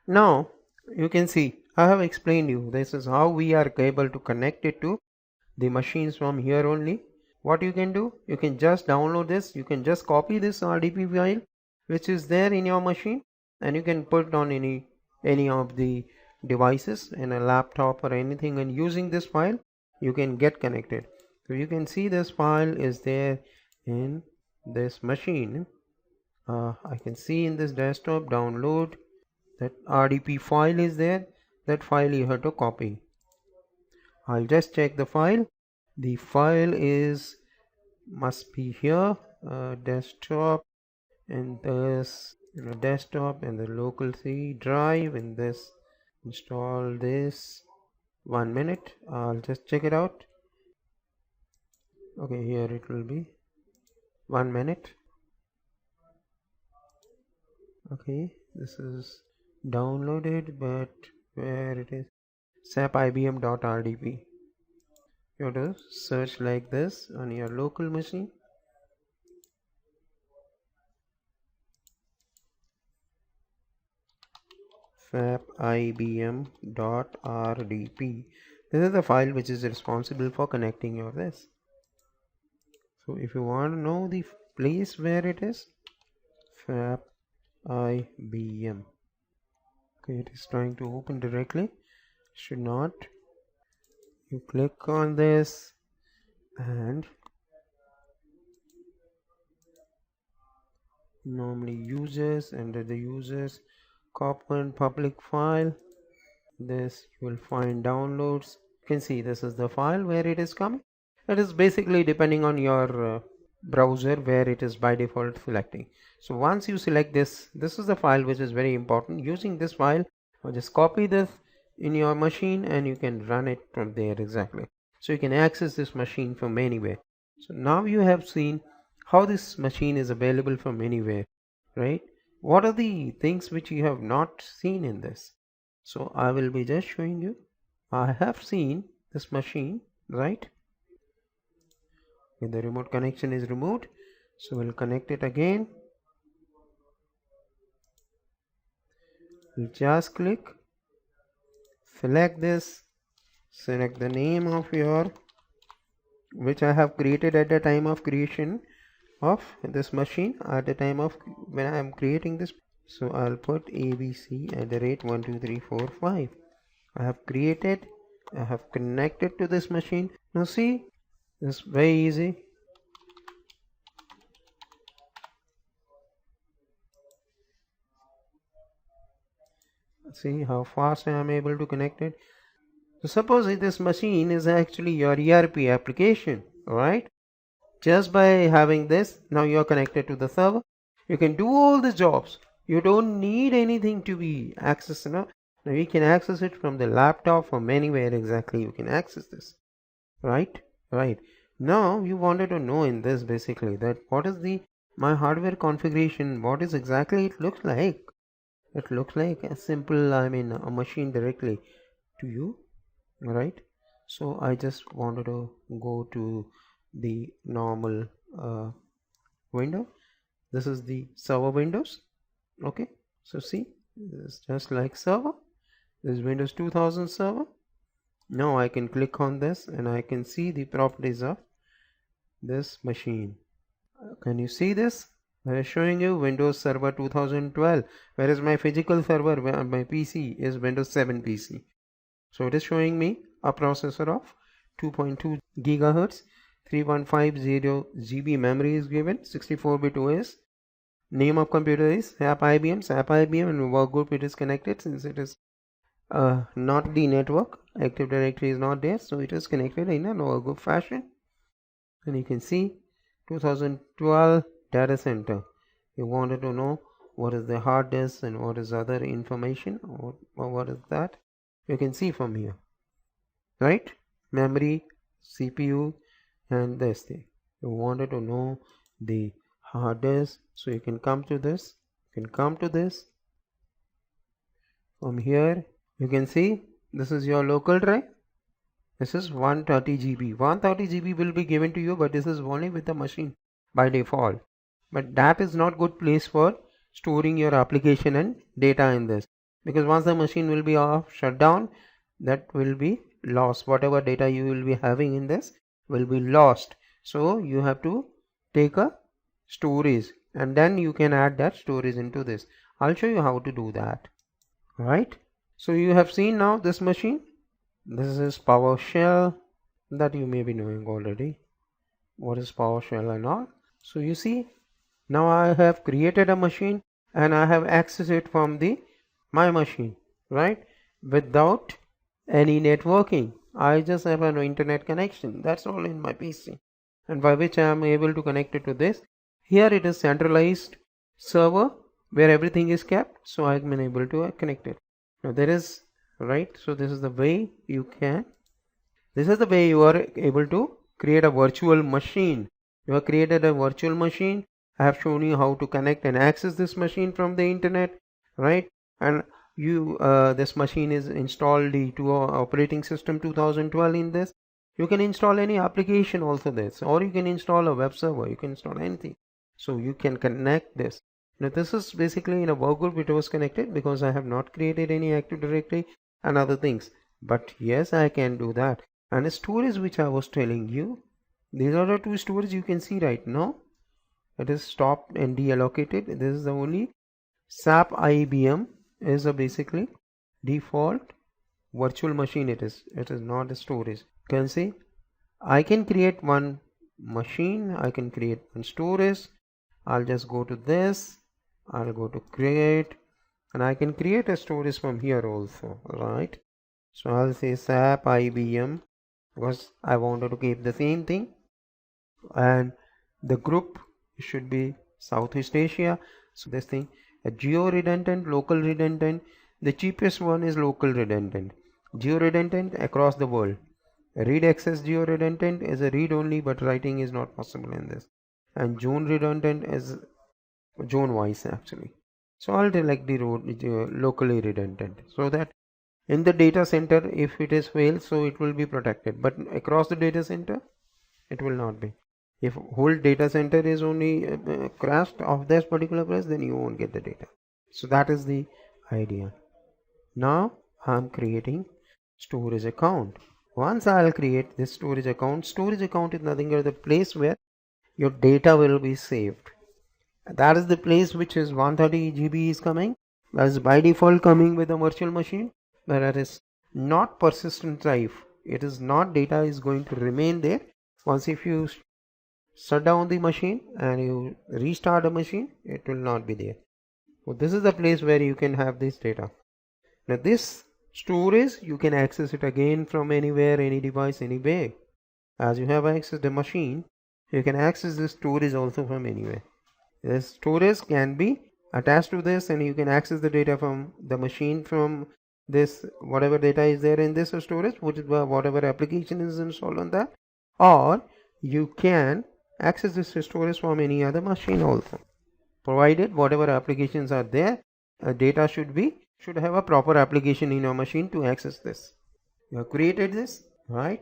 Now you can see I have explained you this is how we are able to connect it to the machines from here only. What you can do, you can just download this, you can just copy this RDP file which is there in your machine, and you can put it on any of the devices in a laptop or anything, and using this file you can get connected. So you can see this file is there in this machine. I can see in this desktop download that RDP file is there. That file you have to copy. I'll just check the file. The file is must be here, desktop, and this desktop and the local C drive, and this install this. 1 minute, I'll just check it out. Okay, here it will be. 1 minute. Okay, this is downloaded, but where it is? SAP IBM.rdp. You have to search like this on your local machine. SAP IBM.rdp. This is the file which is responsible for connecting your this. So if you want to know the place where it is, SAP IBM. Okay, it is trying to open directly. Should not. You click on this and normally users, under the users common public file, this you will find downloads. You can see this is the file where it is coming. It is basically depending on your browser where it is by default selecting. So once you select this is the file which is very important. Using this file, just copy this in your machine and you can run it from there exactly. So you can access this machine from anywhere. So now you have seen how this machine is available from anywhere, right? What are the things which you have not seen in this? So I will be just showing you. I have seen this machine, right? When the remote connection is removed, so we'll connect it again. We'll just click, select this, select the name of your which I have created at the time of creation of this machine, at the time of when I am creating this. So I'll put abc@12345. I have created, I have connected to this machine. Now see, it's very easy. See how fast I am able to connect it. So suppose this machine is actually your ERP application, right? Just by having this, now you are connected to the server. You can do all the jobs. You don't need anything to be accessed. Now you can access it from the laptop, from anywhere exactly you can access this, right? Now you wanted to know in this basically that what is my hardware configuration, what is exactly it looks like. It looks like a simple, a machine directly to you, right? So I just wanted to go to the normal window. This is the server windows. Okay, so see, this is just like server. This is Windows 2000 server. Now I can click on this and I can see the properties of this machine. Can you see this? I am showing you Windows Server 2012, whereas my physical server, my PC is Windows 7 PC. So it is showing me a processor of 2.2 gigahertz, 3150 GB memory is given, 64-bit OS. Name of computer is SAP IBM, and workgroup it is connected since it is not the network. Active Directory is not there, so it is connected in a workgroup fashion. And you can see 2012 data center. You wanted to know what is the hard disk and what is other information, or what is that, you can see from here, right? Memory, CPU, and this thing. You wanted to know the hard disk, so you can come to this, from here. You can see this is your local drive. This is 130 GB. 130 GB will be given to you, but this is only with the machine by default. But that is not good place for storing your application and data in this. because once the machine will be off, shut down, that will be lost. Whatever data you will be having in this will be lost. So you have to take a storage and then you can add that storage into this. I'll show you how to do that. Right, so you have seen now this machine. This is PowerShell, that you may be knowing already what is PowerShell and all. So you see, now I have created a machine and I have accessed it from the my machine, right, without any networking. I just have an internet connection, that's all, in my PC, and by which I am able to connect it to this. Here it is centralized server where everything is kept, so I have been able to connect it. Now there is, right, so this is the way you can, this is the way you are able to create a virtual machine. You have created a virtual machine. I have shown you how to connect and access this machine from the internet, right? And you this machine is installed the operating system 2012 in this. You can install any application also this, or you can install a web server, you can install anything. So you can connect this. Now this is basically in a workgroup it was connected because I have not created any Active Directory and other things. But yes, I can do that. And the storage which I was telling you, these are the two storage you can see right now. It is stopped and deallocated. This is the only SAP IBM is a basically default virtual machine. It is not a storage. You can see I can create one machine, I can create one storage. I'll just go to this, I'll go to create, and I can create a storage from here also, right? So I'll say SAP IBM because I wanted to keep the same thing, and the group should be Southeast Asia. So this thing, a geo redundant, local redundant, the cheapest one is local redundant. Geo redundant across the world. Read access geo redundant is a read only, but writing is not possible in this. And zone redundant is zone wise actually. So I'll select the locally redundant, so that in the data center if it is failed, so it will be protected, but across the data center it will not be. If whole data center is only crashed of this particular place, then you won't get the data. So that is the idea. Now I'm creating storage account. Once I'll create this storage account is nothing but the place where your data will be saved. That is the place which is 130 GB is coming. That is by default coming with a virtual machine, but that is not persistent drive. It is not, data is going to remain there. Once if you shut down the machine and you restart a machine, it will not be there. So this is the place where you can have this data. Now this storage you can access it again from anywhere, any device, anywhere. As you have accessed the machine, you can access this storage also from anywhere. This storage can be attached to this and you can access the data from the machine from this, whatever data is there in this storage, which is whatever application is installed on that, or you can access this storage from any other machine also, provided whatever applications are there, data should have a proper application in your machine to access this. You have created this, right?